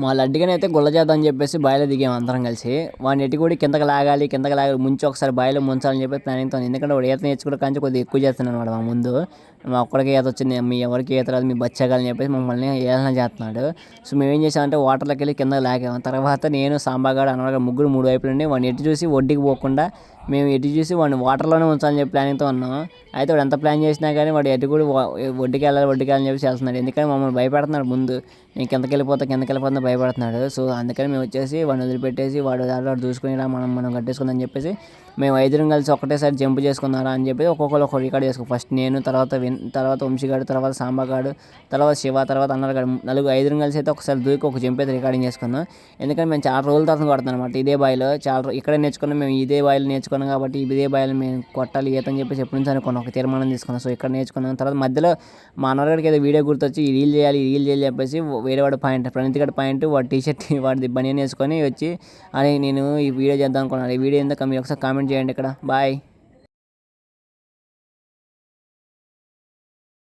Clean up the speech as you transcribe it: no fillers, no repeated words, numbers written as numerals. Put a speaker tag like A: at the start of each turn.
A: మా లడ్డుగానైతే గుల్ల చేద్దాం అని చెప్పేసి బావిలో దిగాము అందరం కలిసి. వాడిని ఎట్టి కూడా కిందకి లాగాలి ముంచి ఒకసారి బావిలో ముంచాలని చెప్పి ప్లానింగ్తో. ఎందుకంటే వాడు ఈత నేర్చుకున్న కానీ కొద్దిగా ఎక్కువ చేస్తున్నాడు అనమాట. మా ముందు మా ఒక్కడికి ఈత వచ్చింది, మీ ఎవరికి ఈత రాదు, మీ బచ్చాగాలని చెప్పేసి మమ్మల్ని ఏదైనా చేస్తున్నాడు. సో మేము ఏం చేసామంటే వాటర్లోకి వెళ్ళి కిందకి లాగాము. తర్వాత నేను సాంబాగాడు అన్నగాడు ముగ్గురు మూడు వైపులు ఉండి వాడిని ఎటు చూసి ఒడ్డుకి పోకుండా మేము ఎటు చూసి వాడిని వాటర్లోనే ఉంచాలని చెప్పి ప్లానింగ్తో ఉన్నాం. అయితే వాడు ఎంత ప్లాన్ చేసినా కానీ వాడు ఎటు కూడా ఒడ్డుకి వెళ్ళాలని చెప్పి చేస్తున్నాడు. ఎందుకంటే మమ్మల్ని భయపెడుతున్నాడు ముందు. నేను కిందకి వెళ్ళిపోతా భయపడుతున్నాడు. సో అందుకని మేము వచ్చేసి వాడిని వదిలిపెట్టేసి వాడు దాంట్లో చూసుకుని మనం కట్టేసుకుందని చెప్పేసి మేము ఐదుగురం కలిసి ఒకటేసారి జంప్ చేసుకున్నారా అని చెప్పి ఒక్కొక్కరు ఒక రికార్డ్ చేసుకో. ఫస్ట్ నేను, తర్వాత వంశీగాడు, తర్వాత సాంబాగాడు, తర్వాత శివ, తర్వాత అన్నగాడు ఐదుగురం కలిసి అయితే ఒకసారి దూకి ఒక జంప్ అయితే రికార్డింగ్ చేసుకున్నాం. ఎందుకంటే మేము చాలా రోజుల తర్వాత కొడుతున్నాం అనమాట ఇదే బావిలో. ఇక్కడే నేర్చుకున్నాం మేము, ఇదే బావిలో నేర్చుకున్నాం కాబట్టి ఇదే బావిలో మేము కొట్టాలి ఈత అని చెప్పేసి ఎప్పటి నుంచి అనుకున్నాం, ఒక తీర్మానం తీసుకున్నాం. సో ఇక్కడ నేర్చుకున్నాం. తర్వాత మధ్యలో మా అన్నగాడికి ఏదో వీడియో గుర్తొచ్చి రీల్ చేయాలి చెప్పేసి వేరే వాడు పాయింట్ ప్రణీత్ గడి పాయింట్ వాడు టీషర్ట్ వాడి బనియన్ వేసుకొని వచ్చి అని నేను ఈ వీడియో చేద్దాం అనుకున్నాను. ఈ వీడియో ఎందుకు మీరు ఒకసారి కామెంట్ చేయండి ఇక్కడ. బాయ్.